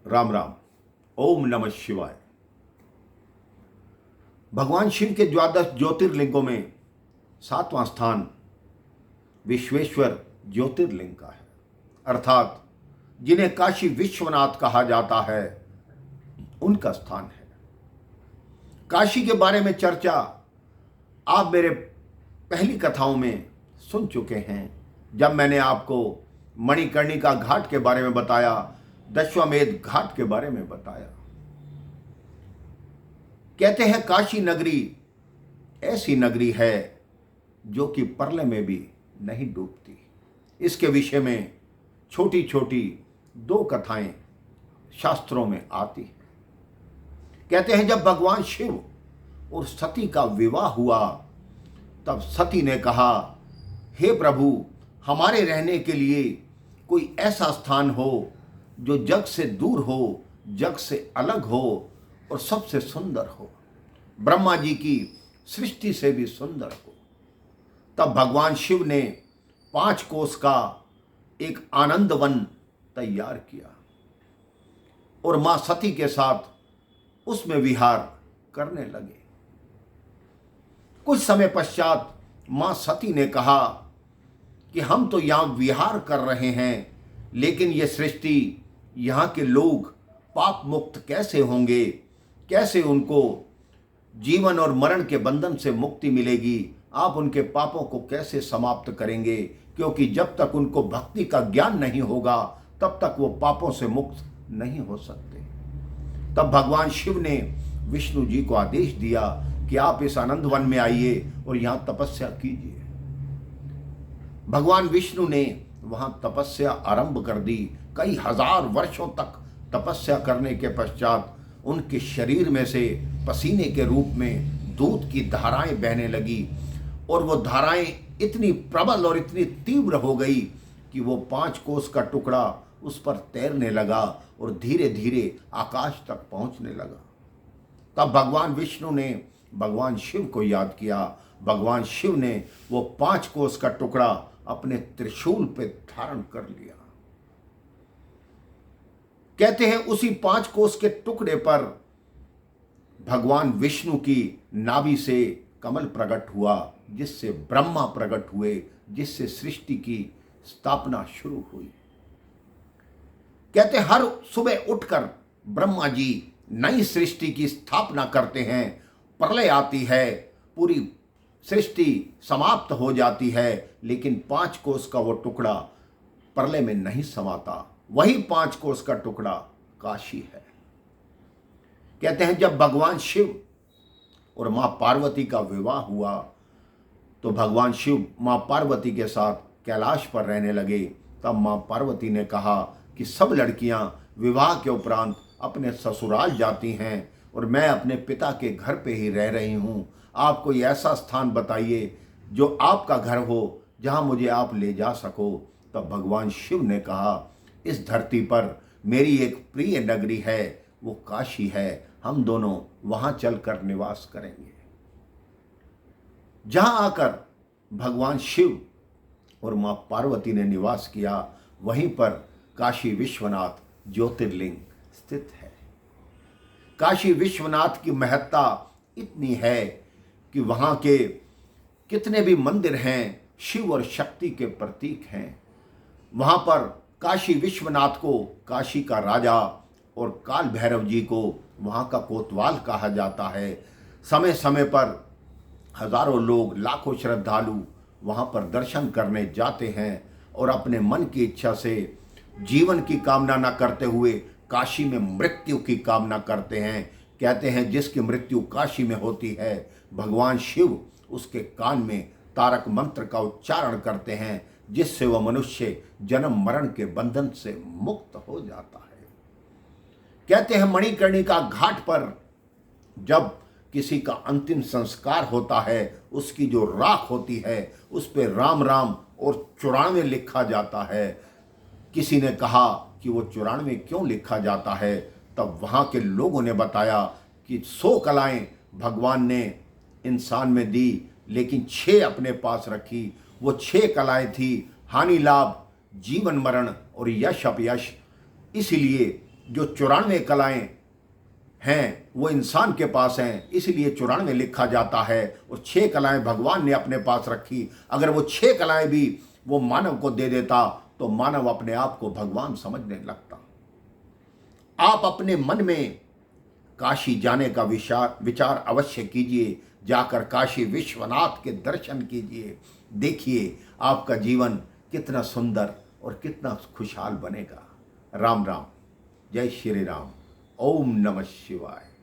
राम राम। ओम नमः शिवाय। भगवान शिव के द्वादश ज्योतिर्लिंगों में सातवां स्थान विश्वेश्वर ज्योतिर्लिंग का है, अर्थात जिन्हें काशी विश्वनाथ कहा जाता है उनका स्थान है। काशी के बारे में चर्चा आप मेरे पहली कथाओं में सुन चुके हैं, जब मैंने आपको मणिकर्णिका घाट के बारे में बताया, दशाश्वमेध घाट के बारे में बताया। कहते हैं काशी नगरी ऐसी नगरी है जो कि प्रलय में भी नहीं डूबती। इसके विषय में छोटी छोटी दो कथाएं शास्त्रों में आती हैं। कहते हैं जब भगवान शिव और सती का विवाह हुआ तब सती ने कहा, हे प्रभु, हमारे रहने के लिए कोई ऐसा स्थान हो जो जग से दूर हो, जग से अलग हो और सबसे सुंदर हो, ब्रह्मा जी की सृष्टि से भी सुंदर हो। तब भगवान शिव ने 5 कोस का एक आनंद वन तैयार किया और मां सती के साथ उसमें विहार करने लगे। कुछ समय पश्चात मां सती ने कहा कि हम तो यहां विहार कर रहे हैं, लेकिन ये सृष्टि, यहाँ के लोग पाप मुक्त कैसे होंगे, कैसे उनको जीवन और मरण के बंधन से मुक्ति मिलेगी, आप उनके पापों को कैसे समाप्त करेंगे, क्योंकि जब तक उनको भक्ति का ज्ञान नहीं होगा तब तक वो पापों से मुक्त नहीं हो सकते। तब भगवान शिव ने विष्णु जी को आदेश दिया कि आप इस आनंद वन में आइए और यहाँ तपस्या कीजिए। भगवान विष्णु ने वहाँ तपस्या आरंभ कर दी। कई हजार वर्षों तक तपस्या करने के पश्चात उनके शरीर में से पसीने के रूप में दूध की धाराएं बहने लगी और वो धाराएं इतनी प्रबल और इतनी तीव्र हो गई कि वो 5 कोस का टुकड़ा उस पर तैरने लगा और धीरे धीरे आकाश तक पहुंचने लगा। तब भगवान विष्णु ने भगवान शिव को याद किया। भगवान शिव ने वो 5 कोस का टुकड़ा अपने त्रिशूल पे धारण कर लिया। कहते हैं उसी 5 कोस के टुकड़े पर भगवान विष्णु की नाभि से कमल प्रकट हुआ, जिससे ब्रह्मा प्रकट हुए, जिससे सृष्टि की स्थापना शुरू हुई। कहते हर सुबह उठकर ब्रह्मा जी नई सृष्टि की स्थापना करते हैं। प्रलय आती है, पूरी सृष्टि समाप्त हो जाती है, लेकिन 5 कोस का वो टुकड़ा प्रलय में नहीं समाता। वही 5 कोस का टुकड़ा काशी है। कहते हैं जब भगवान शिव और मां पार्वती का विवाह हुआ तो भगवान शिव मां पार्वती के साथ कैलाश पर रहने लगे। तब मां पार्वती ने कहा कि सब लड़कियां विवाह के उपरांत अपने ससुराल जाती हैं और मैं अपने पिता के घर पे ही रह रही हूँ। आप कोई ऐसा स्थान बताइए जो आपका घर हो, जहाँ मुझे आप ले जा सको। तब भगवान शिव ने कहा, इस धरती पर मेरी एक प्रिय नगरी है, वो काशी है, हम दोनों वहाँ चलकर निवास करेंगे। जहाँ आकर भगवान शिव और माँ पार्वती ने निवास किया, वहीं पर काशी विश्वनाथ ज्योतिर्लिंग स्थित है। काशी विश्वनाथ की महत्ता इतनी है कि वहाँ के कितने भी मंदिर हैं, शिव और शक्ति के प्रतीक हैं। वहाँ पर काशी विश्वनाथ को काशी का राजा और काल भैरव जी को वहाँ का कोतवाल कहा जाता है। समय समय पर हजारों लोग, लाखों श्रद्धालु वहाँ पर दर्शन करने जाते हैं और अपने मन की इच्छा से जीवन की कामना न करते हुए काशी में मृत्यु की कामना करते हैं। कहते हैं जिसकी मृत्यु काशी में होती है, भगवान शिव उसके कान में तारक मंत्र का उच्चारण करते हैं, जिससे वह मनुष्य जन्म मरण के बंधन से मुक्त हो जाता है। कहते हैं मणिकर्णिका घाट पर जब किसी का अंतिम संस्कार होता है, उसकी जो राख होती है उस पर राम राम और 94 लिखा जाता है। किसी ने कहा कि वो 94 क्यों लिखा जाता है? तब वहाँ के लोगों ने बताया कि 100 कलाएं भगवान ने इंसान में दी, लेकिन 6 अपने पास रखी। वो 6 कलाएं थी हानि लाभ, जीवन मरण और यश अपयश। इसीलिए जो 94 कलाएं हैं वो इंसान के पास हैं, इसलिए 94 लिखा जाता है, और 6 कलाएं भगवान ने अपने पास रखी। अगर वो 6 कलाएं भी वो मानव को दे देता तो मानव अपने आप को भगवान समझने लगता। आप अपने मन में काशी जाने का विचार अवश्य कीजिए, जाकर काशी विश्वनाथ के दर्शन कीजिए। देखिए आपका जीवन कितना सुंदर और कितना खुशहाल बनेगा। राम राम, जय श्री राम, ओम नमः शिवाय।